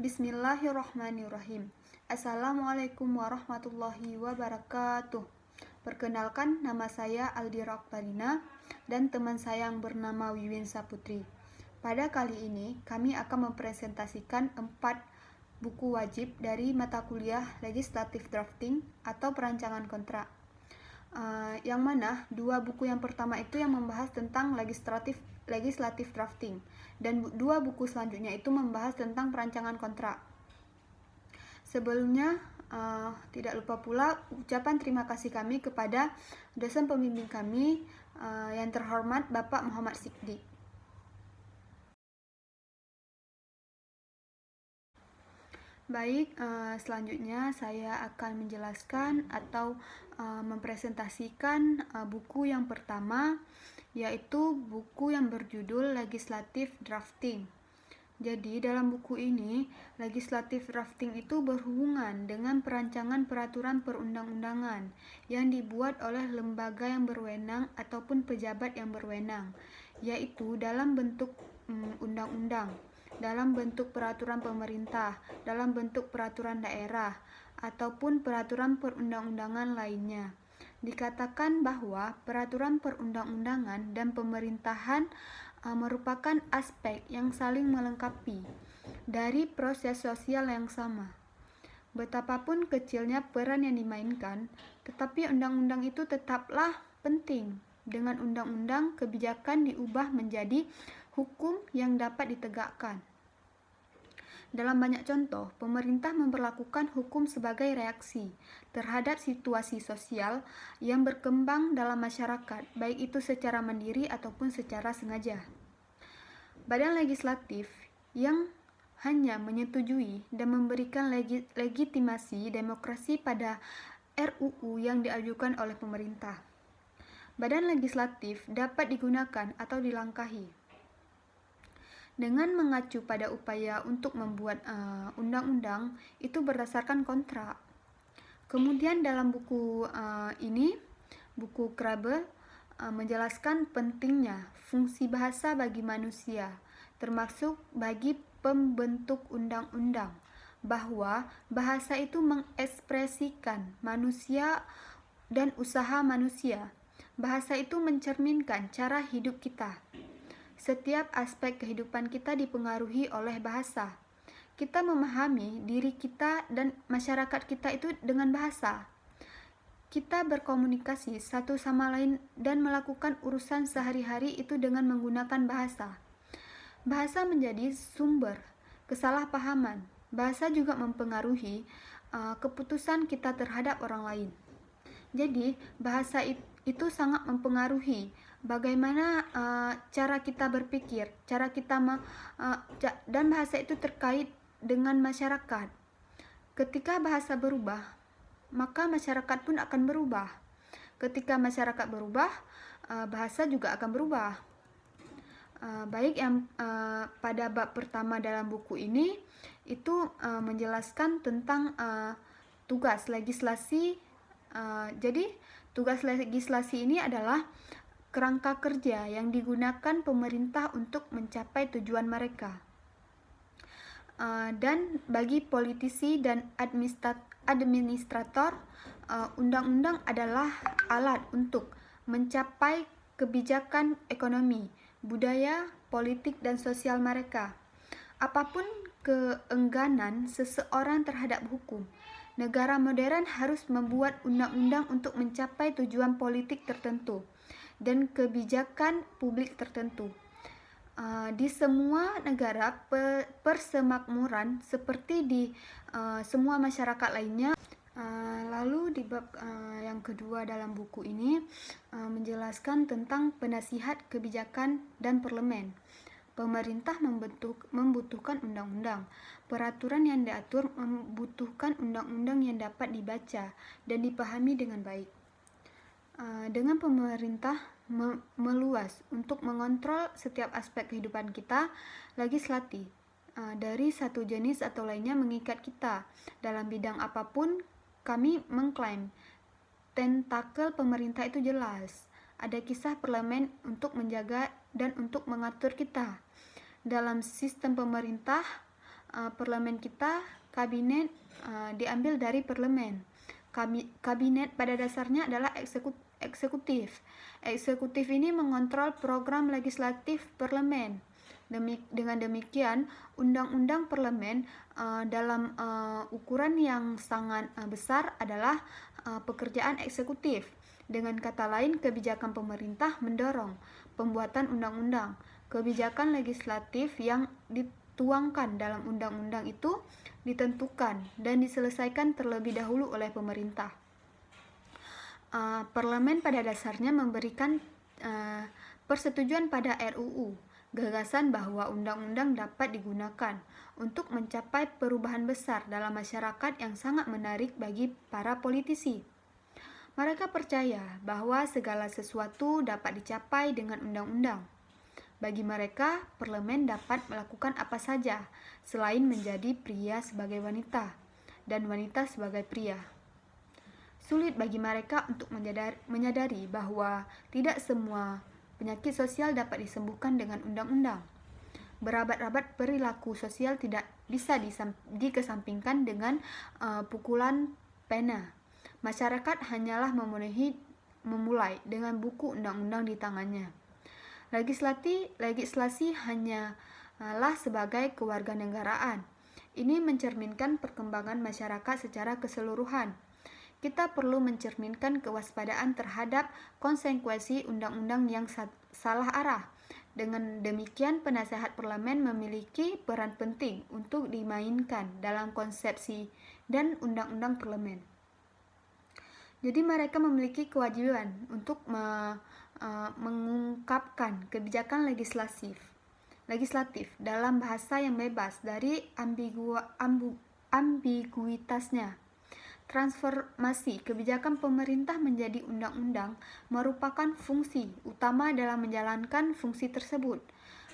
Bismillahirrahmanirrahim. Assalamualaikum warahmatullahi wabarakatuh. Perkenalkan, nama saya Aldira Oktarina dan teman saya yang bernama Wiwin Saputri. Pada kali ini, kami akan mempresentasikan 4 buku wajib dari mata kuliah Legislative Drafting atau perancangan kontrak. Yang mana 2 buku yang pertama itu yang membahas tentang legislative drafting, dan 2 buku selanjutnya itu membahas tentang perancangan kontrak. Sebelumnya, tidak lupa pula ucapan terima kasih kami kepada dosen pembimbing kami yang terhormat Bapak Muhammad Sikdi. Baik, selanjutnya saya akan menjelaskan atau mempresentasikan buku yang pertama, yaitu buku yang berjudul Legislative Drafting. Jadi dalam buku ini, Legislative Drafting itu berhubungan dengan perancangan peraturan perundang-undangan yang dibuat oleh lembaga yang berwenang ataupun pejabat yang berwenang, yaitu dalam bentuk undang-undang, dalam bentuk peraturan pemerintah, dalam bentuk peraturan daerah, ataupun peraturan perundang-undangan lainnya. Dikatakan bahwa peraturan perundang-undangan dan pemerintahan merupakan aspek yang saling melengkapi dari proses sosial yang sama. Betapapun kecilnya peran yang dimainkan, tetapi undang-undang itu tetaplah penting. Dengan undang-undang, kebijakan diubah menjadi hukum yang dapat ditegakkan. Dalam banyak contoh, pemerintah memperlakukan hukum sebagai reaksi terhadap situasi sosial yang berkembang dalam masyarakat, baik itu secara mandiri ataupun secara sengaja. Badan legislatif yang hanya menyetujui dan memberikan legitimasi demokrasi pada RUU yang diajukan oleh pemerintah. Badan legislatif dapat digunakan atau dilangkahi dengan mengacu pada upaya untuk membuat undang-undang itu berdasarkan kontrak. Kemudian dalam buku ini, buku Krabbe menjelaskan pentingnya fungsi bahasa bagi manusia, termasuk bagi pembentuk undang-undang, bahwa bahasa itu mengekspresikan manusia dan usaha manusia. Bahasa itu mencerminkan cara hidup kita. Setiap aspek kehidupan kita dipengaruhi oleh bahasa. Kita memahami diri kita dan masyarakat kita itu dengan bahasa. Kita berkomunikasi satu sama lain dan melakukan urusan sehari-hari itu dengan menggunakan bahasa. Bahasa menjadi sumber kesalahpahaman. Bahasa juga mempengaruhi keputusan kita terhadap orang lain. Jadi, bahasa itu sangat mempengaruhi bagaimana cara kita berpikir, cara kita dan bahasa itu terkait dengan masyarakat. Ketika bahasa berubah, maka masyarakat pun akan berubah. Ketika masyarakat berubah, bahasa juga akan berubah. Baik, yang pada bab pertama dalam buku ini itu menjelaskan tentang tugas legislasi. Jadi tugas legislasi ini adalah kerangka kerja yang digunakan pemerintah untuk mencapai tujuan mereka. Dan bagi politisi dan administrator, undang-undang adalah alat untuk mencapai kebijakan ekonomi, budaya, politik, dan sosial mereka. Apapun keengganan seseorang terhadap hukum, negara modern harus membuat undang-undang untuk mencapai tujuan politik tertentu dan kebijakan publik tertentu. Di semua negara persemakmuran seperti di semua masyarakat lainnya. Lalu di bab yang kedua dalam buku ini menjelaskan tentang penasihat kebijakan dan parlemen. Pemerintah membutuhkan undang-undang. Peraturan yang diatur membutuhkan undang-undang yang dapat dibaca dan dipahami dengan baik. Dengan pemerintah meluas untuk mengontrol setiap aspek kehidupan kita, legislatif dari satu jenis atau lainnya mengikat kita dalam bidang apapun. Kami mengklaim tentakel pemerintah itu jelas. Ada kisah parlemen untuk menjaga dan untuk mengatur kita. Dalam sistem pemerintah, parlemen kita, kabinet diambil dari parlemen. Kabinet pada dasarnya adalah eksekutif. Eksekutif ini mengontrol program legislatif parlemen. Dengan demikian, undang-undang parlemen dalam ukuran yang sangat besar adalah pekerjaan eksekutif. Dengan kata lain, kebijakan pemerintah mendorong pembuatan undang-undang. Kebijakan legislatif yang dituangkan dalam undang-undang itu ditentukan dan diselesaikan terlebih dahulu oleh pemerintah. Parlemen pada dasarnya memberikan persetujuan pada RUU, gagasan bahwa undang-undang dapat digunakan untuk mencapai perubahan besar dalam masyarakat yang sangat menarik bagi para politisi. Mereka percaya bahwa segala sesuatu dapat dicapai dengan undang-undang. Bagi mereka, parlemen dapat melakukan apa saja selain menjadi pria sebagai wanita dan wanita sebagai pria. Sulit bagi mereka untuk menyadari bahwa tidak semua penyakit sosial dapat disembuhkan dengan undang-undang. Berabad-abad perilaku sosial tidak bisa dikesampingkan dengan pukulan pena. Masyarakat hanyalah memulai dengan buku undang-undang di tangannya. Legislasi hanyalah sebagai kewarganegaraan. Ini mencerminkan perkembangan masyarakat secara keseluruhan. Kita perlu mencerminkan kewaspadaan terhadap konsekuensi undang-undang yang salah arah. Dengan demikian, penasehat parlemen memiliki peran penting untuk dimainkan dalam konsepsi dan undang-undang parlemen. Jadi mereka memiliki kewajiban untuk mengungkapkan kebijakan legislatif dalam bahasa yang bebas dari ambiguitasnya. Transformasi kebijakan pemerintah menjadi undang-undang merupakan fungsi utama dalam menjalankan fungsi tersebut.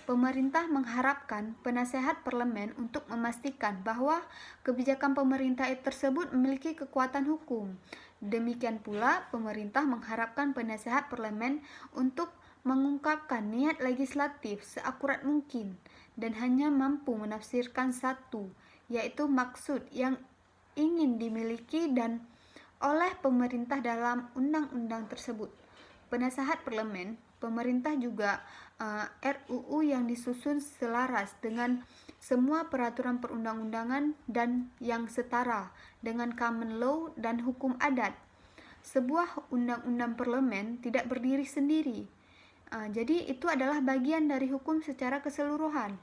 Pemerintah mengharapkan penasehat parlemen untuk memastikan bahwa kebijakan pemerintah tersebut memiliki kekuatan hukum. Demikian pula, pemerintah mengharapkan penasehat parlemen untuk mengungkapkan niat legislatif seakurat mungkin dan hanya mampu menafsirkan satu, yaitu maksud yang ingin dimiliki dan oleh pemerintah dalam undang-undang tersebut. Penasehat parlemen, pemerintah juga RUU yang disusun selaras dengan semua peraturan perundang-undangan dan yang setara dengan common law dan hukum adat. Sebuah undang-undang parlemen tidak berdiri sendiri. Jadi itu adalah bagian dari hukum secara keseluruhan.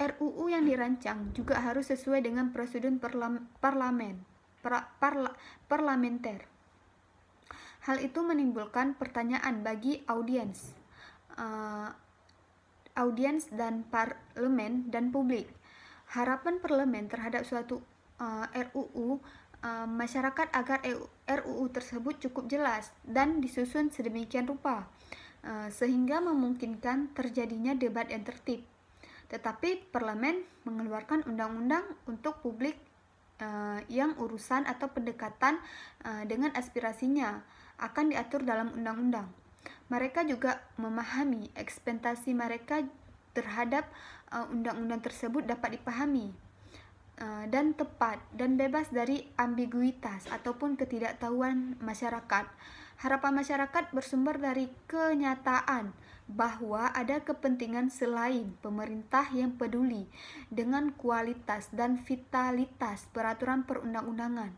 RUU yang dirancang juga harus sesuai dengan prosedur parlementer. Hal itu menimbulkan pertanyaan bagi audiens dan parlemen dan publik. Harapan parlemen terhadap suatu RUU masyarakat agar RUU tersebut cukup jelas dan disusun sedemikian rupa sehingga memungkinkan terjadinya debat yang tertib. Tetapi parlemen mengeluarkan undang-undang untuk publik yang urusan atau pendekatan dengan aspirasinya akan diatur dalam undang-undang. Mereka juga memahami ekspektasi mereka terhadap undang-undang tersebut dapat dipahami dan tepat dan bebas dari ambiguitas ataupun ketidaktahuan masyarakat. Harapan masyarakat bersumber dari kenyataan bahwa ada kepentingan selain pemerintah yang peduli dengan kualitas dan vitalitas peraturan perundang-undangan.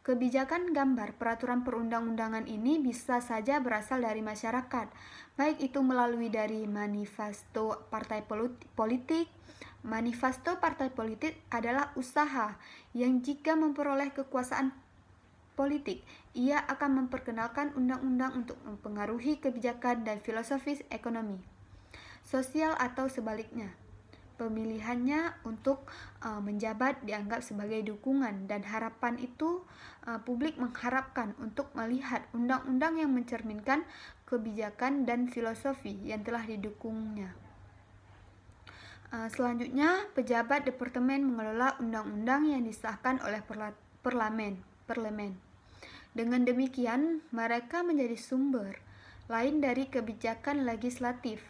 Kebijakan gambar peraturan perundang-undangan ini bisa saja berasal dari masyarakat, baik itu melalui dari manifesto partai politik. Manifesto partai politik adalah usaha yang jika memperoleh kekuasaan politik, ia akan memperkenalkan undang-undang untuk mempengaruhi kebijakan dan filosofis ekonomi, sosial atau sebaliknya. Pemilihannya untuk menjabat dianggap sebagai dukungan dan harapan itu publik mengharapkan untuk melihat undang-undang yang mencerminkan kebijakan dan filosofi yang telah didukungnya. Selanjutnya, pejabat departemen mengelola undang-undang yang disahkan oleh parlemen. Dengan demikian, mereka menjadi sumber lain dari kebijakan legislatif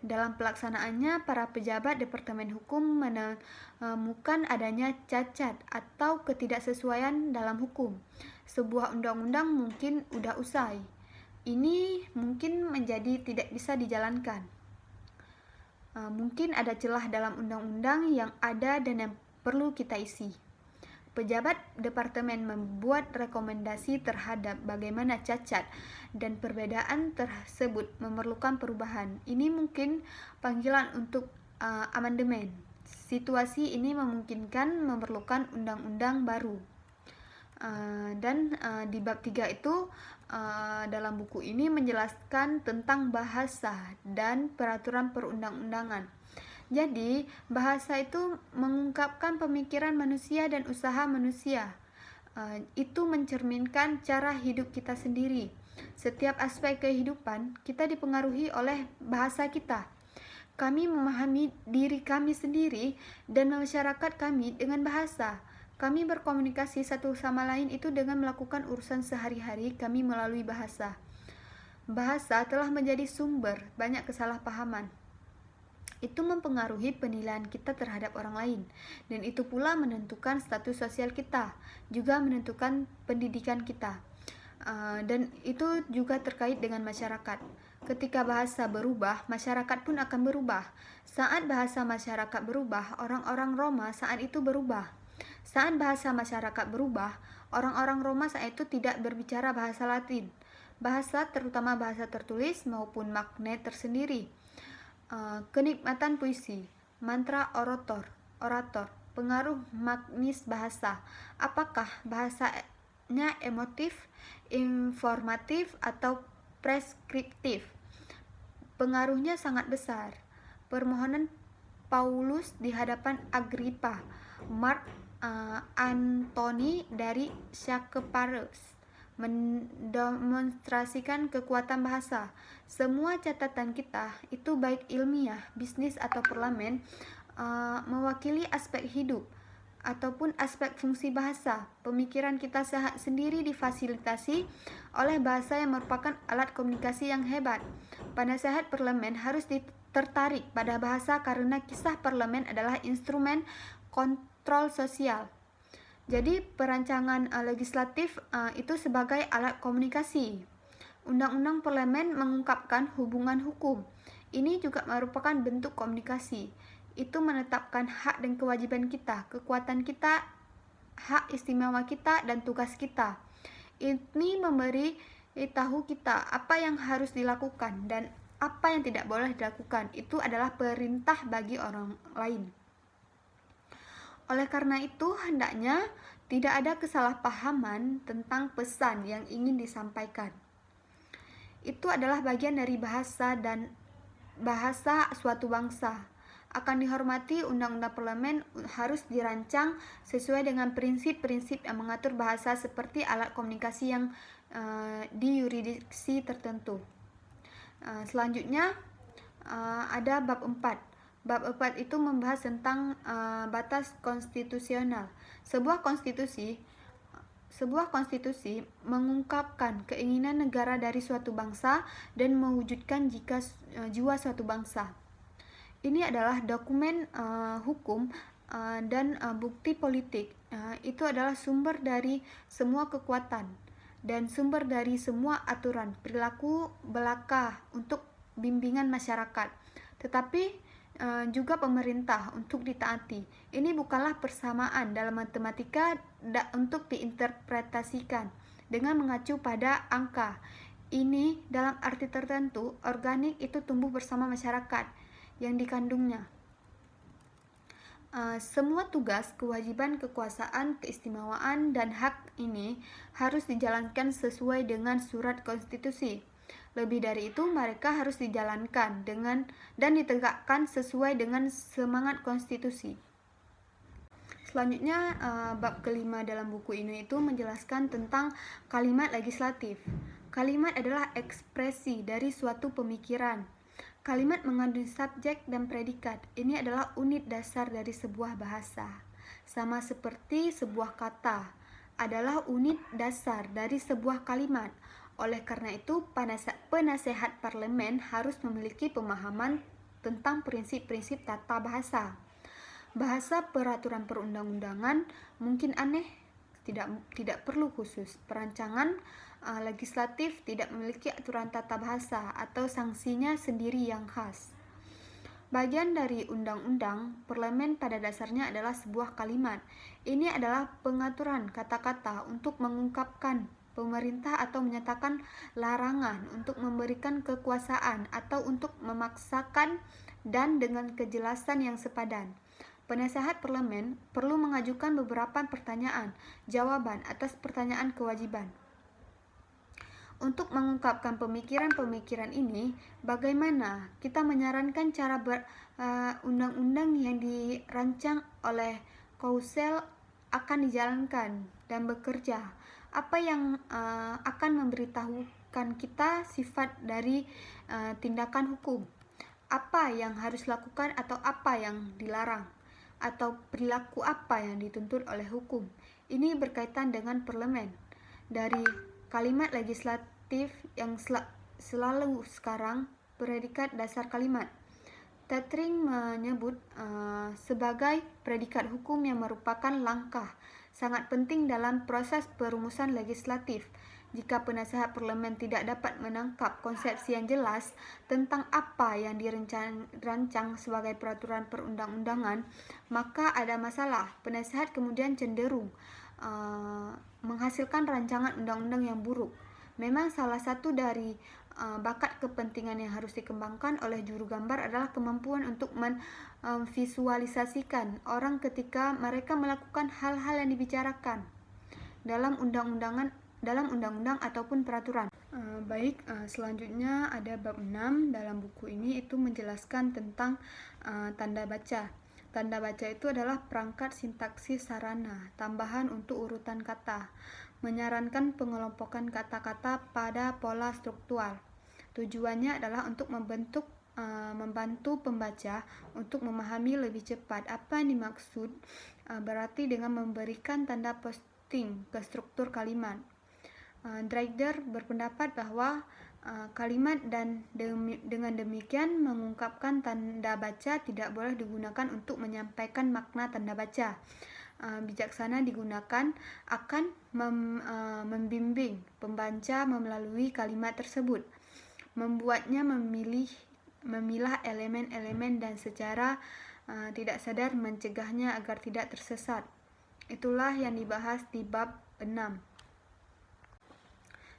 Dalam pelaksanaannya, para pejabat Departemen Hukum menemukan adanya cacat atau ketidaksesuaian dalam hukum. Sebuah undang-undang mungkin udah usai. Ini mungkin menjadi tidak bisa dijalankan. Mungkin ada celah dalam undang-undang yang ada dan yang perlu kita isi. Pejabat departemen membuat rekomendasi terhadap bagaimana cacat dan perbedaan tersebut memerlukan perubahan. Ini mungkin panggilan untuk amandemen. Situasi ini memungkinkan memerlukan undang-undang baru. Dan di bab 3 itu dalam buku ini menjelaskan tentang bahasa dan peraturan perundang-undangan. Jadi, bahasa itu mengungkapkan pemikiran manusia dan usaha manusia. Itu mencerminkan cara hidup kita sendiri. Setiap aspek kehidupan kita dipengaruhi oleh bahasa kita. Kami memahami diri kami sendiri dan masyarakat kami dengan bahasa. Kami berkomunikasi satu sama lain itu dengan melakukan urusan sehari-hari kami melalui bahasa. Bahasa telah menjadi sumber banyak kesalahpahaman. Itu mempengaruhi penilaian kita terhadap orang lain, dan itu pula menentukan status sosial kita, juga menentukan pendidikan kita, dan itu juga terkait dengan masyarakat. Ketika bahasa berubah, masyarakat pun akan berubah. Saat bahasa masyarakat berubah, orang-orang Roma saat itu berubah. Saat bahasa masyarakat berubah, orang-orang Roma saat itu tidak berbicara bahasa Latin. Bahasa, terutama bahasa tertulis maupun magnet tersendiri. Kenikmatan puisi, mantra orator, pengaruh magnis bahasa. Apakah bahasanya emotif, informatif, atau preskriptif? Pengaruhnya sangat besar. Permohonan Paulus di hadapan Agripa, Mark Antony dari Sakepares mendemonstrasikan kekuatan bahasa. Semua catatan kita, itu baik ilmiah, bisnis atau parlemen, mewakili aspek hidup ataupun aspek fungsi bahasa. Pemikiran kita sendiri difasilitasi oleh bahasa yang merupakan alat komunikasi yang hebat. Penasehat parlemen harus tertarik pada bahasa karena kisah parlemen adalah instrumen kontrol sosial. Jadi perancangan legislatif itu sebagai alat komunikasi. Undang-undang parlemen mengungkapkan hubungan hukum. Ini juga merupakan bentuk komunikasi. Itu menetapkan hak dan kewajiban kita, kekuatan kita, hak istimewa kita, dan tugas kita. Ini memberi tahu kita apa yang harus dilakukan dan apa yang tidak boleh dilakukan. Itu adalah perintah bagi orang lain. Oleh karena itu, hendaknya tidak ada kesalahpahaman tentang pesan yang ingin disampaikan. Itu adalah bagian dari bahasa dan bahasa suatu bangsa. Akan dihormati, undang-undang parlemen harus dirancang sesuai dengan prinsip-prinsip yang mengatur bahasa seperti alat komunikasi yang di yurisdiksi tertentu. Selanjutnya ada bab 4. Bab 4 itu membahas tentang batas konstitusional. Sebuah konstitusi mengungkapkan keinginan negara dari suatu bangsa dan mewujudkan jiwa suatu bangsa. Ini adalah dokumen hukum dan bukti politik. Itu adalah sumber dari semua kekuatan dan sumber dari semua aturan perilaku belaka untuk bimbingan masyarakat. Tetapi juga pemerintah untuk ditaati. Ini bukanlah persamaan dalam matematika untuk diinterpretasikan dengan mengacu pada angka. Ini dalam arti tertentu, organik itu tumbuh bersama masyarakat yang dikandungnya. Semua tugas, kewajiban, kekuasaan, keistimewaan, dan hak ini harus dijalankan sesuai dengan surat konstitusi. Lebih dari itu, mereka harus dijalankan dan ditegakkan sesuai dengan semangat konstitusi. Selanjutnya, bab kelima dalam buku ini itu menjelaskan tentang kalimat legislatif. Kalimat adalah ekspresi dari suatu pemikiran. Kalimat mengandung subjek dan predikat. Ini adalah unit dasar dari sebuah bahasa. Sama seperti sebuah kata adalah unit dasar dari sebuah kalimat. Oleh karena itu, penasehat parlemen harus memiliki pemahaman tentang prinsip-prinsip tata bahasa. Bahasa peraturan perundang-undangan mungkin aneh, tidak perlu khusus. Perancangan legislatif tidak memiliki aturan tata bahasa atau sanksinya sendiri yang khas. Bagian dari undang-undang, parlemen pada dasarnya adalah sebuah kalimat. Ini adalah pengaturan kata-kata untuk mengungkapkan pemerintah atau menyatakan larangan, untuk memberikan kekuasaan atau untuk memaksakan, dan dengan kejelasan yang sepadan. Penasehat parlemen perlu mengajukan beberapa pertanyaan, jawaban atas pertanyaan kewajiban. Untuk mengungkapkan pemikiran-pemikiran ini, bagaimana kita menyarankan cara undang-undang yang dirancang oleh Council akan dijalankan dan bekerja? Apa yang akan memberitahukan kita sifat dari tindakan hukum? Apa yang harus dilakukan atau apa yang dilarang? Atau perilaku apa yang dituntut oleh hukum? Ini berkaitan dengan parlemen. Dari kalimat legislatif yang selalu sekarang predikat dasar kalimat. Tethering menyebut sebagai predikat hukum yang merupakan langkah sangat penting dalam proses perumusan legislatif. Jika penasehat parlemen tidak dapat menangkap konsepsi yang jelas tentang apa yang dirancang sebagai peraturan perundang-undangan, maka ada masalah. Penasehat kemudian cenderung menghasilkan rancangan undang-undang yang buruk. Memang salah satu dari bakat kepentingan yang harus dikembangkan oleh juru gambar adalah kemampuan untuk memvisualisasikan orang ketika mereka melakukan hal-hal yang dibicarakan dalam undang-undang ataupun peraturan. Selanjutnya ada bab 6 dalam buku ini, itu menjelaskan tentang tanda baca. Tanda baca itu adalah perangkat sintaksis sarana tambahan untuk urutan kata, menyarankan pengelompokan kata-kata pada pola struktural. Tujuannya adalah untuk membantu pembaca untuk memahami lebih cepat apa yang dimaksud berarti dengan memberikan tanda posting ke struktur kalimat. Dreider berpendapat bahwa kalimat dan dengan demikian mengungkapkan tanda baca tidak boleh digunakan untuk menyampaikan makna tanda baca. Bijaksana digunakan akan membimbing pembaca melalui kalimat tersebut, membuatnya memilah elemen-elemen dan secara tidak sadar mencegahnya agar tidak tersesat. Itulah yang dibahas di bab 6.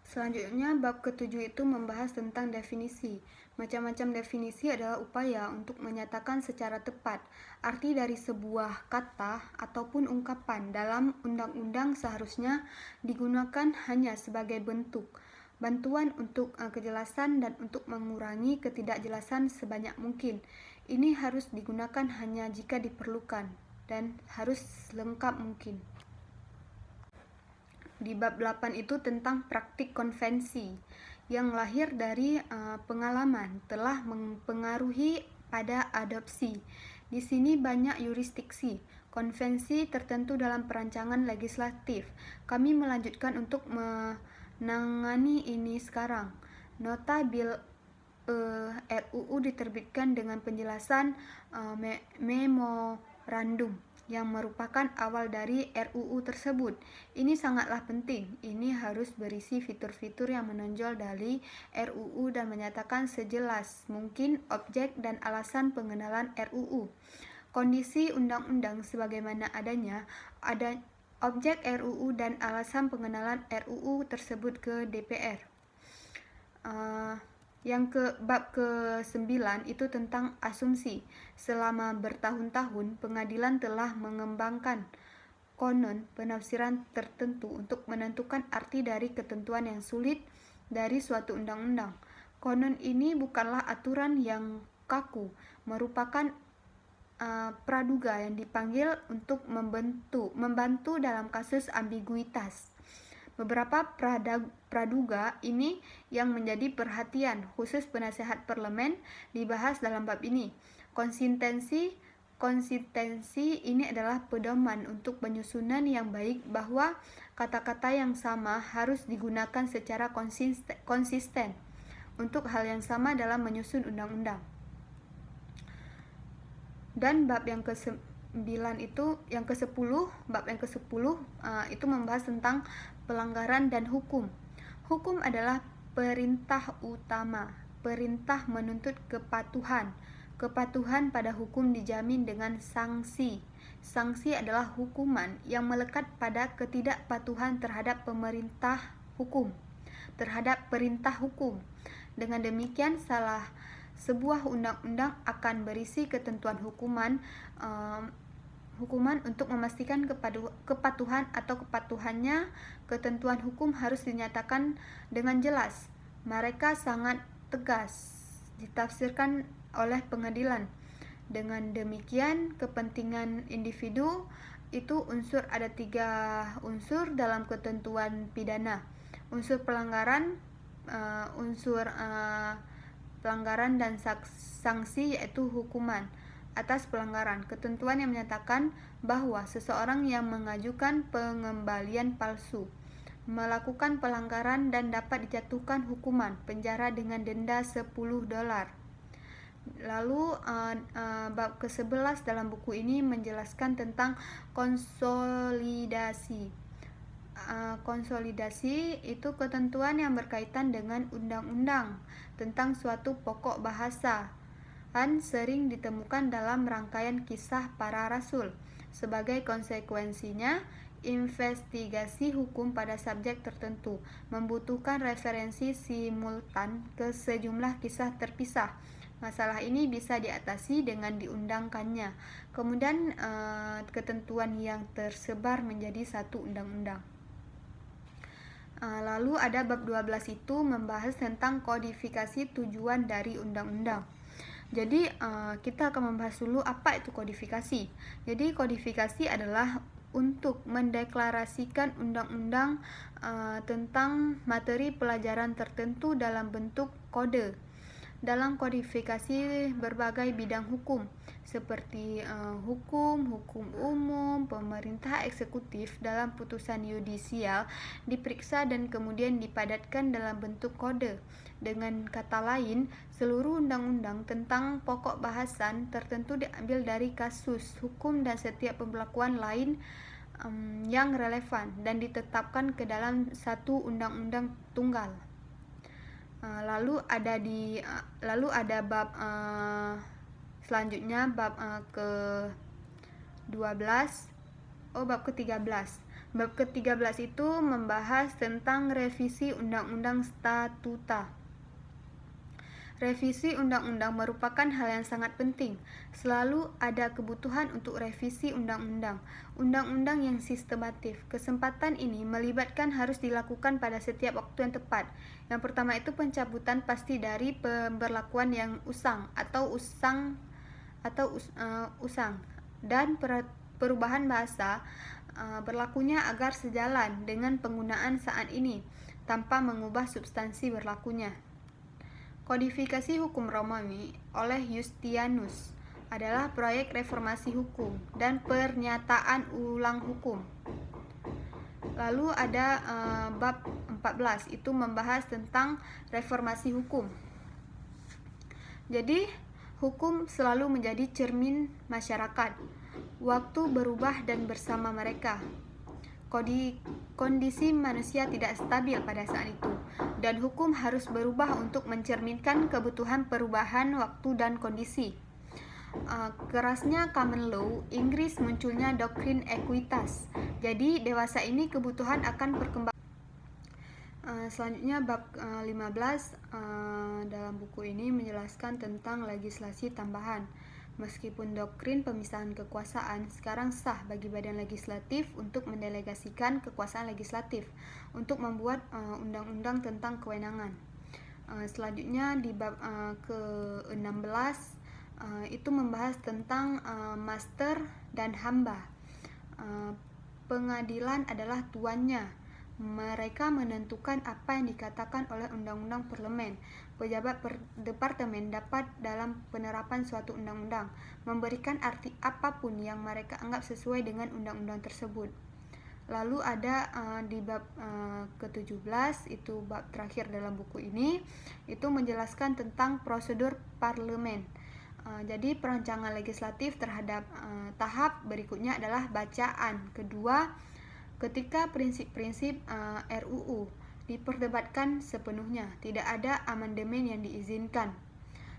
Selanjutnya, bab ke-7 itu membahas tentang definisi. Macam-macam definisi adalah upaya untuk menyatakan secara tepat arti dari sebuah kata ataupun ungkapan. Dalam undang-undang seharusnya digunakan hanya sebagai bentuk bantuan untuk kejelasan dan untuk mengurangi ketidakjelasan sebanyak mungkin. Ini harus digunakan hanya jika diperlukan dan harus lengkap mungkin. Di bab 8 itu tentang praktik konvensi yang lahir dari pengalaman telah mempengaruhi pada adopsi. Di sini banyak yurisdiksi konvensi tertentu dalam perancangan legislatif. Kami melanjutkan untuk menangani ini sekarang. Nota Bil RUU diterbitkan dengan penjelasan memorandum yang merupakan awal dari RUU tersebut. Ini sangatlah penting. Ini harus berisi fitur-fitur yang menonjol dari RUU dan menyatakan sejelas mungkin objek dan alasan pengenalan RUU. Kondisi undang-undang sebagaimana adanya, ada objek RUU dan alasan pengenalan RUU tersebut ke DPR. Bab ke-9 itu tentang asumsi. Selama bertahun-tahun, pengadilan telah mengembangkan konon penafsiran tertentu untuk menentukan arti dari ketentuan yang sulit dari suatu undang-undang. Konon ini bukanlah aturan yang kaku, merupakan praduga yang dipanggil untuk membantu dalam kasus ambiguitas. Beberapa praduga ini yang menjadi perhatian khusus penasehat parlemen dibahas dalam bab ini. Konsistensi ini adalah pedoman untuk penyusunan yang baik bahwa kata-kata yang sama harus digunakan secara konsisten untuk hal yang sama dalam menyusun undang-undang. Dan bab yang ke-9 itu bab yang ke-10 itu membahas tentang pelanggaran dan hukum. Hukum adalah perintah utama, perintah menuntut kepatuhan. Kepatuhan pada hukum dijamin dengan sanksi. Sanksi adalah hukuman yang melekat pada ketidakpatuhan terhadap perintah hukum. Dengan demikian, sebuah undang-undang akan berisi ketentuan hukuman untuk memastikan kepatuhan atau kepatuhannya. Ketentuan hukum harus dinyatakan dengan jelas. Mereka sangat tegas ditafsirkan oleh pengadilan. Dengan demikian, kepentingan individu itu ada 3 unsur dalam ketentuan pidana. Unsur pelanggaran, pelanggaran dan sanksi, yaitu hukuman atas pelanggaran. Ketentuan yang menyatakan bahwa seseorang yang mengajukan pengembalian palsu melakukan pelanggaran dan dapat dijatuhkan hukuman penjara dengan denda $10. Lalu bab ke-11 dalam buku ini menjelaskan tentang konsolidasi. Konsolidasi itu ketentuan yang berkaitan dengan undang-undang tentang suatu pokok bahasa sering ditemukan dalam rangkaian kisah para rasul. Sebagai konsekuensinya, investigasi hukum pada subjek tertentu membutuhkan referensi simultan ke sejumlah kisah terpisah. Masalah ini bisa diatasi dengan diundangkannya kemudian ketentuan yang tersebar menjadi satu undang-undang. Lalu ada bab 12 itu membahas tentang kodifikasi tujuan dari undang-undang. Jadi kita akan membahas dulu apa itu kodifikasi. Jadi kodifikasi adalah untuk mendeklarasikan undang-undang tentang materi pelajaran tertentu dalam bentuk kode. Dalam kodifikasi berbagai bidang hukum seperti hukum umum, pemerintah eksekutif dalam putusan yudisial diperiksa dan kemudian dipadatkan dalam bentuk kode. Dengan kata lain, seluruh undang-undang tentang pokok bahasan tertentu diambil dari kasus hukum dan setiap pemberlakuan lain yang relevan dan ditetapkan ke dalam satu undang-undang tunggal. Lalu ada bab selanjutnya bab bab ke-13. Bab ke-13 itu membahas tentang revisi undang-undang statuta. Revisi undang-undang merupakan hal yang sangat penting. Selalu ada kebutuhan untuk revisi undang-undang. Undang-undang yang sistematif. Kesempatan ini melibatkan harus dilakukan pada setiap waktu yang tepat. Yang pertama itu pencabutan pasti dari pemberlakuan yang usang dan perubahan bahasa berlakunya agar sejalan dengan penggunaan saat ini tanpa mengubah substansi berlakunya. Kodifikasi hukum Romawi oleh Yustianus adalah proyek reformasi hukum dan pernyataan ulang hukum. Lalu ada bab 14 itu membahas tentang reformasi hukum. Jadi hukum selalu menjadi cermin masyarakat. Waktu berubah dan bersama mereka. Kondisi manusia tidak stabil pada saat itu, dan hukum harus berubah untuk mencerminkan kebutuhan perubahan waktu dan kondisi. Kerasnya common law Inggris, munculnya doktrin ekuitas. Jadi dewasa ini kebutuhan akan perkembangan. Selanjutnya bab 15 dalam buku ini menjelaskan tentang legislasi tambahan. Meskipun doktrin pemisahan kekuasaan sekarang sah bagi badan legislatif untuk mendelegasikan kekuasaan legislatif untuk membuat undang-undang tentang kewenangan. Selanjutnya di bab ke-16 itu membahas tentang master dan hamba. Pengadilan adalah tuannya. Mereka menentukan apa yang dikatakan oleh undang-undang parlemen. Pejabat departemen dapat dalam penerapan suatu undang-undang memberikan arti apapun yang mereka anggap sesuai dengan undang-undang tersebut. Lalu ada di bab ke-17 itu bab terakhir dalam buku ini itu menjelaskan tentang prosedur parlemen. Jadi perancangan legislatif terhadap tahap berikutnya adalah bacaan kedua ketika prinsip-prinsip RUU diperdebatkan sepenuhnya, tidak ada amandemen yang diizinkan.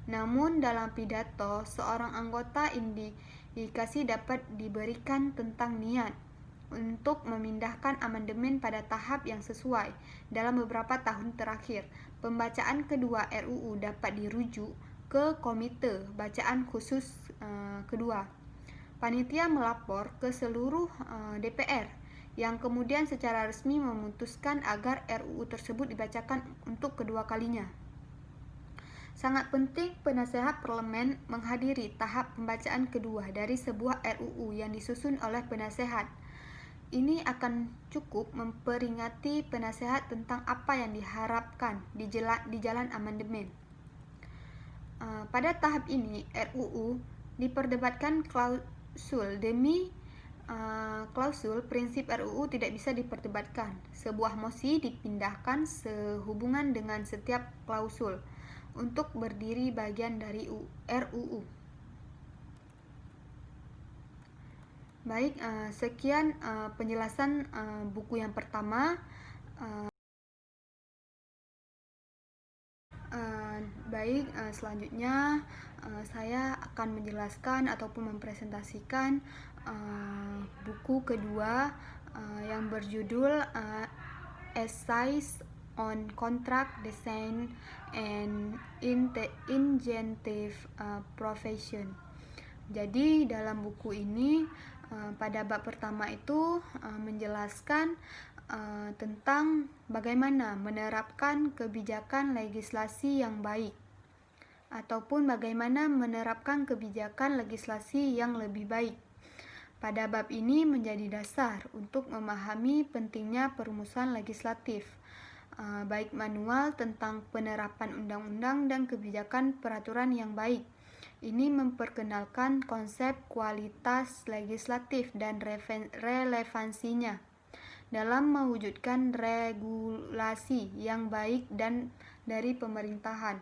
Namun dalam pidato, seorang anggota indikasi dapat diberikan tentang niat untuk memindahkan amandemen pada tahap yang sesuai. Dalam beberapa tahun terakhir, pembacaan kedua RUU dapat dirujuk ke Komite Bacaan Khusus kedua. Panitia melapor ke seluruh DPR yang kemudian secara resmi memutuskan agar RUU tersebut dibacakan untuk kedua kalinya. Sangat penting penasehat parlemen menghadiri tahap pembacaan kedua dari sebuah RUU yang disusun oleh penasehat. Ini akan cukup memperingati penasehat tentang apa yang diharapkan di jalan amandemen. Pada tahap ini, RUU diperdebatkan klausul demi klausul prinsip RUU tidak bisa diperdebatkan. Sebuah mosi dipindahkan sehubungan dengan setiap klausul untuk berdiri bagian dari RUU. Baik, sekian penjelasan buku yang pertama. Selanjutnya saya akan menjelaskan ataupun mempresentasikan buku kedua yang berjudul Essays on Contract Design and Incentive Profession. Jadi dalam buku ini pada bab pertama itu menjelaskan tentang bagaimana menerapkan kebijakan legislasi yang baik ataupun bagaimana menerapkan kebijakan legislasi yang lebih baik. Pada bab ini menjadi dasar untuk memahami pentingnya perumusan legislatif, baik manual tentang penerapan undang-undang dan kebijakan peraturan yang baik. Ini memperkenalkan konsep kualitas legislatif dan relevansinya dalam mewujudkan regulasi yang baik dan dari pemerintahan.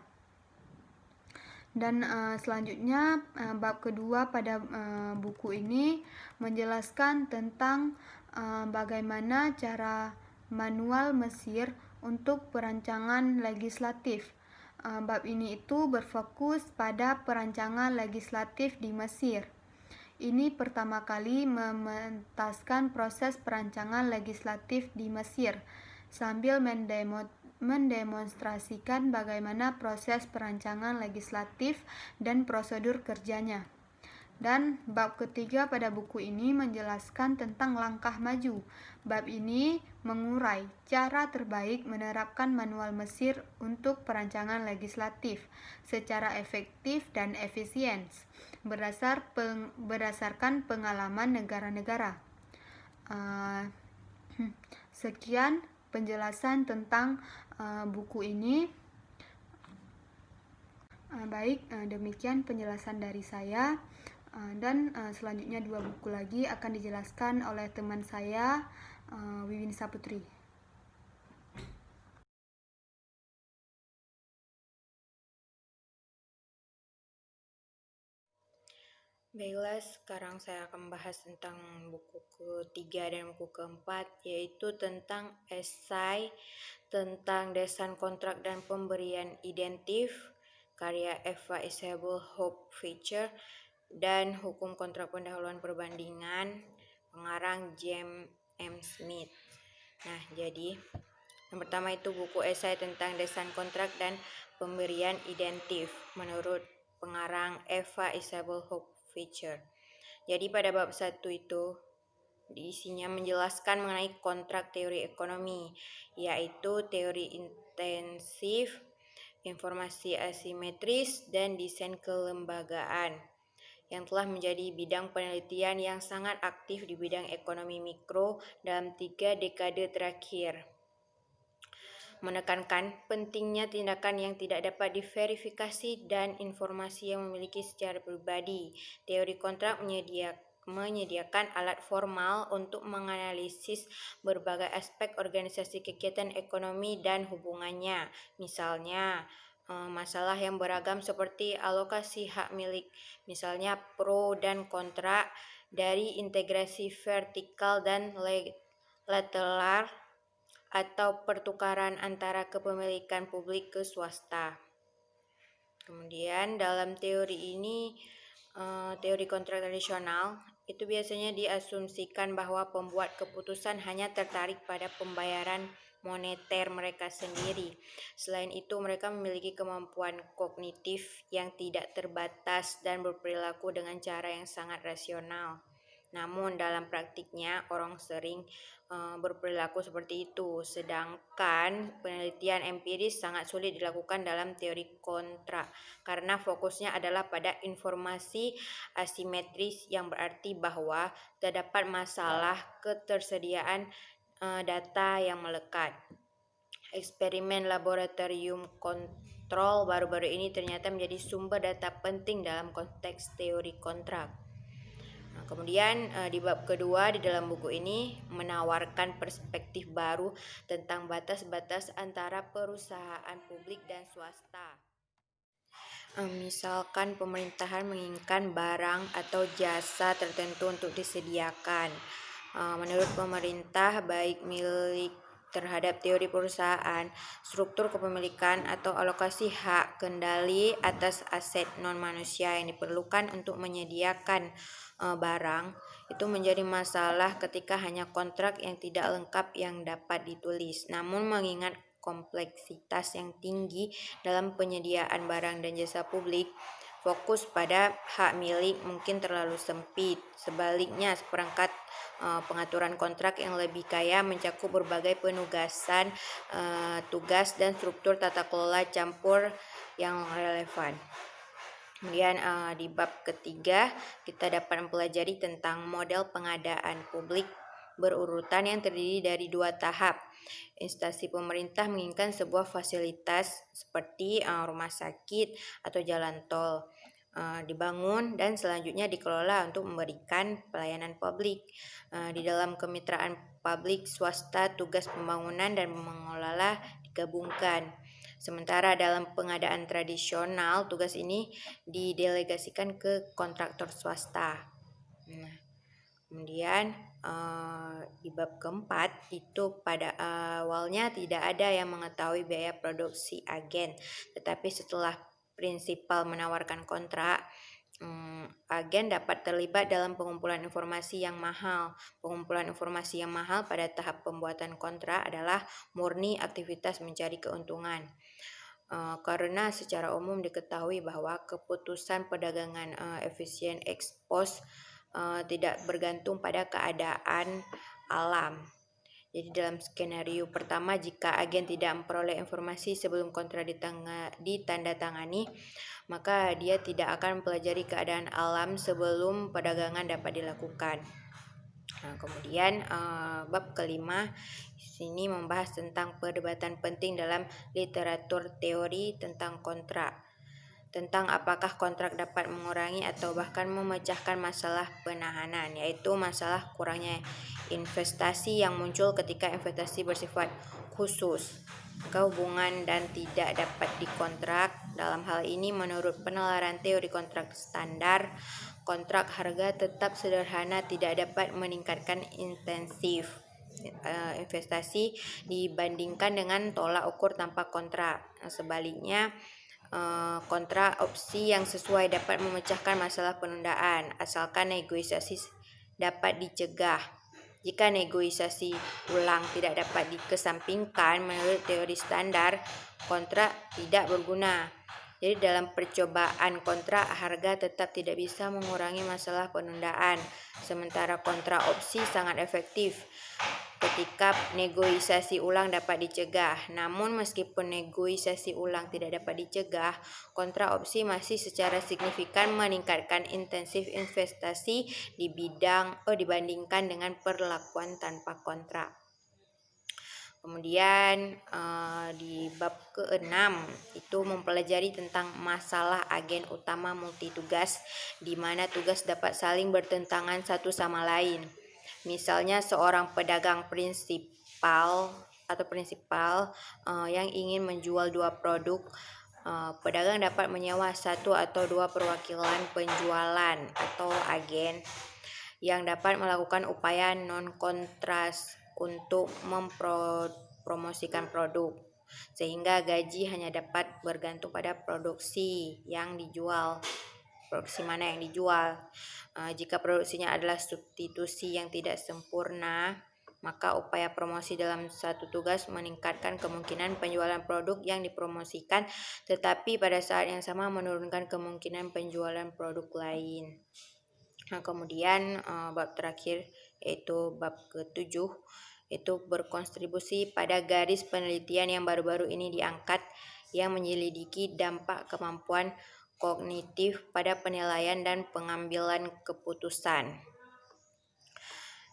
Dan selanjutnya bab kedua pada buku ini menjelaskan tentang bagaimana cara manual Mesir untuk perancangan legislatif. Bab ini itu berfokus pada perancangan legislatif di Mesir. Ini pertama kali mementaskan proses perancangan legislatif di Mesir sambil mendemonstrasikan bagaimana proses perancangan legislatif dan prosedur kerjanya. Dan bab ketiga pada buku ini menjelaskan tentang langkah maju. Bab ini mengurai cara terbaik menerapkan manual Mesir untuk perancangan legislatif secara efektif dan efisien berdasarkan pengalaman negara-negara. Sekian penjelasan tentang buku ini. Demikian penjelasan dari saya. Dan selanjutnya 2 buku lagi akan dijelaskan oleh teman saya, Wiwin Saputri. Baiklah, sekarang saya akan membahas tentang buku ketiga dan buku keempat, yaitu tentang esai tentang desain kontrak dan pemberian identif, karya Eva Isabel Hope Fisher, dan hukum kontrak pendahuluan perbandingan, pengarang James M. Smith. Nah, jadi yang pertama itu buku esai tentang desain kontrak dan pemberian identif menurut pengarang Eva Isabel Hope Fisher. Jadi pada bab 1 itu isinya menjelaskan mengenai kontrak teori ekonomi, yaitu teori intensif, informasi asimetris, dan desain kelembagaan yang telah menjadi bidang penelitian yang sangat aktif di bidang ekonomi mikro dalam 3 dekade terakhir. Menekankan pentingnya tindakan yang tidak dapat diverifikasi dan informasi yang memiliki secara pribadi. Teori kontrak menyediakan alat formal untuk menganalisis berbagai aspek organisasi kegiatan ekonomi dan hubungannya. Misalnya, masalah yang beragam seperti alokasi hak milik, misalnya pro dan kontra dari integrasi vertikal dan lateral atau pertukaran antara kepemilikan publik ke swasta. Kemudian dalam teori ini, teori kontrak tradisional, itu biasanya diasumsikan bahwa pembuat keputusan hanya tertarik pada pembayaran moneter mereka sendiri. Selain itu, mereka memiliki kemampuan kognitif yang tidak terbatas dan berperilaku dengan cara yang sangat rasional. Namun dalam praktiknya orang sering berperilaku seperti itu, sedangkan penelitian empiris sangat sulit dilakukan dalam teori kontrak karena fokusnya adalah pada informasi asimetris, yang berarti bahwa terdapat masalah ketersediaan data yang melekat. Eksperimen laboratorium kontrol baru-baru ini ternyata menjadi sumber data penting dalam konteks teori kontrak. Kemudian di bab kedua di dalam buku ini menawarkan perspektif baru tentang batas-batas antara perusahaan publik dan swasta. Misalkan pemerintahan menginginkan barang atau jasa tertentu untuk disediakan. Menurut pemerintah, baik milik terhadap teori perusahaan, struktur kepemilikan, atau alokasi hak kendali atas aset non-manusia yang diperlukan untuk menyediakan barang, itu menjadi masalah ketika hanya kontrak yang tidak lengkap yang dapat ditulis. Namun mengingat kompleksitas yang tinggi dalam penyediaan barang dan jasa publik, fokus pada hak milik mungkin terlalu sempit. Sebaliknya, seperangkat pengaturan kontrak yang lebih kaya mencakup berbagai penugasan, tugas dan struktur tata kelola campur yang relevan. Kemudian di bab ketiga kita dapat mempelajari tentang model pengadaan publik berurutan yang terdiri dari 2 tahap. Instansi pemerintah menginginkan sebuah fasilitas seperti rumah sakit atau jalan tol dibangun dan selanjutnya dikelola untuk memberikan pelayanan publik. Di dalam kemitraan publik swasta, tugas pembangunan dan mengelola digabungkan. Sementara dalam pengadaan tradisional, tugas ini didelegasikan ke kontraktor swasta. Kemudian di bab keempat itu pada awalnya tidak ada yang mengetahui biaya produksi agen, tetapi setelah prinsipal menawarkan kontrak, agen dapat terlibat dalam pengumpulan informasi yang mahal. Pengumpulan informasi yang mahal pada tahap pembuatan kontrak adalah murni aktivitas mencari keuntungan. Karena secara umum diketahui bahwa keputusan perdagangan efisien ex post tidak bergantung pada keadaan alam. Jadi dalam skenario pertama, jika agen tidak memperoleh informasi sebelum kontrak ditandatangani, maka dia tidak akan mempelajari keadaan alam sebelum perdagangan dapat dilakukan. Kemudian bab kelima sini membahas tentang perdebatan penting dalam literatur teori tentang kontrak, tentang apakah kontrak dapat mengurangi atau bahkan memecahkan masalah penahanan, yaitu masalah kurangnya investasi yang muncul ketika investasi bersifat khusus, kehubungan dan tidak dapat dikontrak. Dalam hal ini, menurut penalaran teori kontrak standar, kontrak harga tetap sederhana tidak dapat meningkatkan intensif investasi dibandingkan dengan tolak ukur tanpa kontrak. Sebaliknya, kontrak opsi yang sesuai dapat memecahkan masalah penundaan asalkan negosiasi dapat dicegah. Jika negosiasi ulang tidak dapat dikesampingkan menurut teori standar, kontrak tidak berguna. Jadi dalam percobaan kontrak, harga tetap tidak bisa mengurangi masalah penundaan, sementara kontrak opsi sangat efektif ketika negosiasi ulang dapat dicegah. Namun meskipun negosiasi ulang tidak dapat dicegah, kontrak opsi masih secara signifikan meningkatkan intensif investasi dibandingkan dengan perlakuan tanpa kontrak. Kemudian di bab ke-6 itu mempelajari tentang masalah agen utama multitugas, di mana tugas dapat saling bertentangan satu sama lain. Misalnya seorang pedagang prinsipal yang ingin menjual 2 produk Pedagang dapat menyewa satu atau dua perwakilan penjualan atau agen yang dapat melakukan upaya non-kontras untuk mempromosikan produk, sehingga gaji hanya dapat bergantung pada produksi yang dijual. Produksi mana yang dijual. Jika produksinya adalah substitusi yang tidak sempurna, maka upaya promosi dalam satu tugas meningkatkan kemungkinan penjualan produk yang dipromosikan, tetapi pada saat yang sama menurunkan kemungkinan penjualan produk lain. Kemudian bab terakhir yaitu bab ke-7 itu berkontribusi pada garis penelitian yang baru-baru ini diangkat yang menyelidiki dampak kemampuan kognitif pada penilaian dan pengambilan keputusan.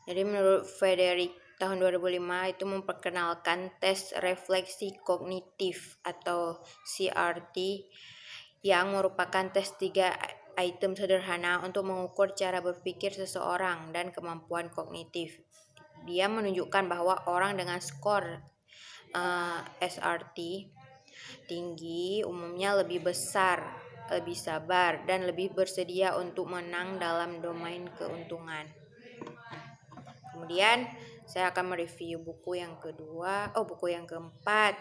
Jadi menurut Frederick tahun 2005 itu memperkenalkan tes refleksi kognitif atau CRT yang merupakan tes 3 item sederhana untuk mengukur cara berpikir seseorang dan kemampuan kognitif. Dia menunjukkan bahwa orang dengan skor SRT tinggi umumnya lebih besar, lebih sabar, dan lebih bersedia untuk menang dalam domain keuntungan. Kemudian saya akan mereview buku yang keempat,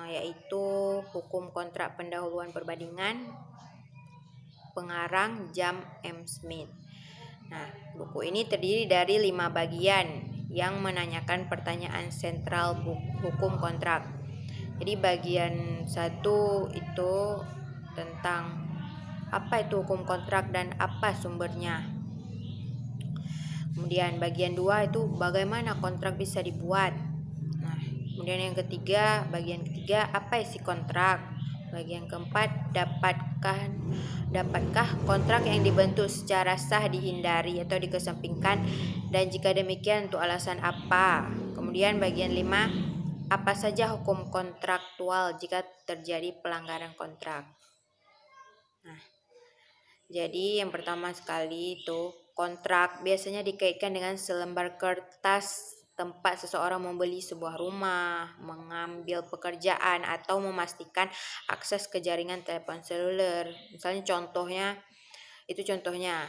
yaitu Hukum Kontrak Pendahuluan Perbandingan, pengarang James M. Smith. Nah, buku ini terdiri dari 5 bagian yang menanyakan pertanyaan sentral hukum kontrak. Jadi bagian 1 itu tentang apa itu hukum kontrak dan apa sumbernya. Kemudian bagian 2 itu bagaimana kontrak bisa dibuat. Nah, kemudian yang ketiga, bagian ketiga apa isi kontrak. Bagian keempat, dapatkah kontrak yang dibentuk secara sah dihindari atau dikesampingkan, dan jika demikian untuk alasan apa. Kemudian bagian 5, apa saja hukum kontraktual jika terjadi pelanggaran kontrak. Nah, jadi yang pertama sekali itu kontrak biasanya dikaitkan dengan selembar kertas tempat seseorang membeli sebuah rumah, mengambil pekerjaan, atau memastikan akses ke jaringan telepon seluler. Misalnya contohnya.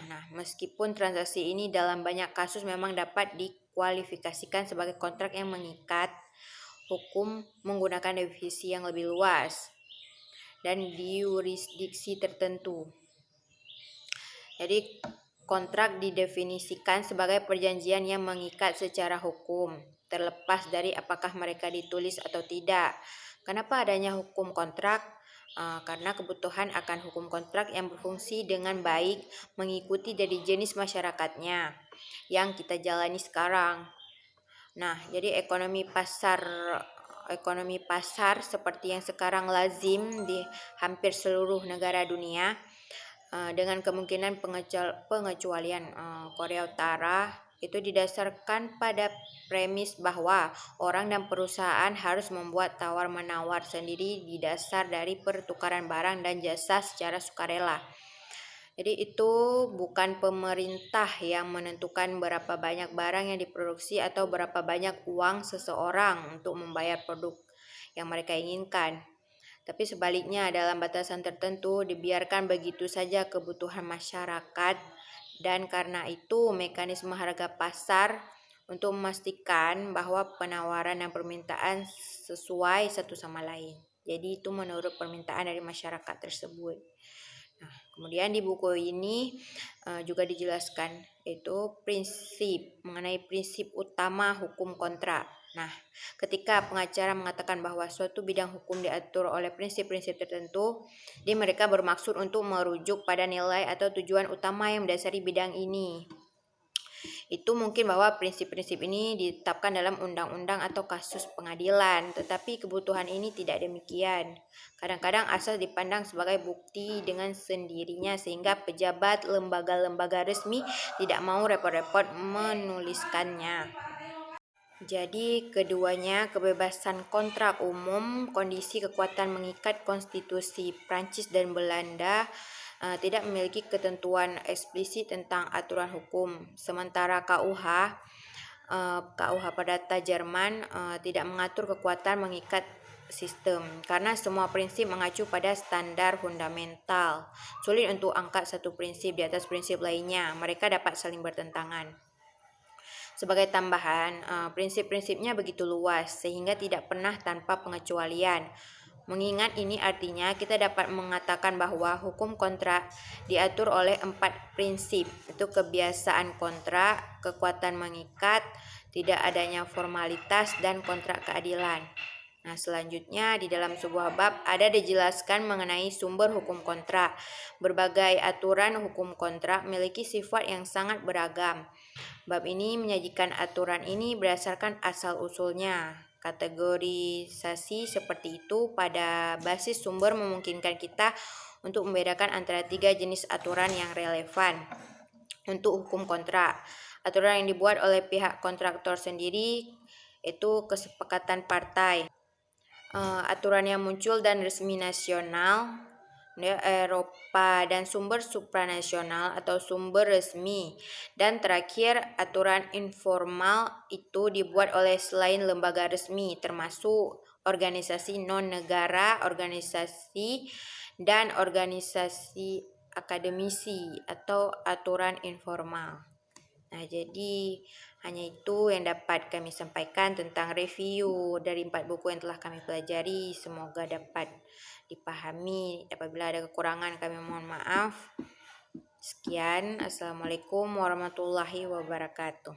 Nah, meskipun transaksi ini dalam banyak kasus memang dapat dikualifikasikan sebagai kontrak yang mengikat, hukum menggunakan definisi yang lebih luas dan di yurisdiksi tertentu. Jadi kontrak didefinisikan sebagai perjanjian yang mengikat secara hukum, terlepas dari apakah mereka ditulis atau tidak. Kenapa adanya hukum kontrak? Karena kebutuhan akan hukum kontrak yang berfungsi dengan baik mengikuti dari jenis masyarakatnya yang kita jalani sekarang. Nah, jadi ekonomi pasar seperti yang sekarang lazim di hampir seluruh negara dunia, dengan kemungkinan pengecualian Korea Utara, itu didasarkan pada premis bahwa orang dan perusahaan harus membuat tawar-menawar sendiri di dasar dari pertukaran barang dan jasa secara sukarela. Jadi itu bukan pemerintah yang menentukan berapa banyak barang yang diproduksi atau berapa banyak uang seseorang untuk membayar produk yang mereka inginkan. Tapi sebaliknya, dalam batasan tertentu dibiarkan begitu saja kebutuhan masyarakat, dan karena itu mekanisme harga pasar untuk memastikan bahwa penawaran dan permintaan sesuai satu sama lain. Jadi itu menurut permintaan dari masyarakat tersebut. Nah, kemudian di buku ini juga dijelaskan yaitu mengenai prinsip utama hukum kontrak. Nah, ketika pengacara mengatakan bahwa suatu bidang hukum diatur oleh prinsip-prinsip tertentu, mereka bermaksud untuk merujuk pada nilai atau tujuan utama yang mendasari bidang ini. Itu mungkin bahwa prinsip-prinsip ini ditetapkan dalam undang-undang atau kasus pengadilan, tetapi kebutuhan ini tidak demikian. Kadang-kadang asas dipandang sebagai bukti dengan sendirinya sehingga pejabat lembaga-lembaga resmi tidak mau repot-repot menuliskannya. Jadi keduanya, kebebasan kontrak umum, kondisi kekuatan mengikat konstitusi Prancis dan Belanda, tidak memiliki ketentuan eksplisit tentang aturan hukum. Sementara KUH Perdata Jerman tidak mengatur kekuatan mengikat sistem karena semua prinsip mengacu pada standar fundamental. Sulit untuk angkat satu prinsip di atas prinsip lainnya. Mereka dapat saling bertentangan. Sebagai tambahan, prinsip-prinsipnya begitu luas sehingga tidak pernah tanpa pengecualian. Mengingat ini artinya kita dapat mengatakan bahwa hukum kontrak diatur oleh 4 prinsip. Itu kebiasaan kontrak, kekuatan mengikat, tidak adanya formalitas, dan kontrak keadilan. Nah, selanjutnya di dalam sebuah bab ada dijelaskan mengenai sumber hukum kontrak. Berbagai aturan hukum kontrak memiliki sifat yang sangat beragam. Bab ini menyajikan aturan ini berdasarkan asal-usulnya. Kategorisasi seperti itu pada basis sumber memungkinkan kita untuk membedakan antara 3 jenis aturan yang relevan untuk hukum kontrak. Aturan yang dibuat oleh pihak kontraktor sendiri itu kesepakatan partai. Aturan yang muncul dan resmi nasional, Eropa, dan sumber supranasional atau sumber resmi. Dan terakhir, aturan informal itu dibuat oleh selain lembaga resmi, termasuk organisasi non-negara, organisasi, dan organisasi akademisi atau aturan informal. Nah, jadi hanya itu yang dapat kami sampaikan tentang review dari 4 buku yang telah kami pelajari. Semoga dapat dipahami. Apabila ada kekurangan kami mohon maaf. Sekian. Assalamualaikum warahmatullahi wabarakatuh.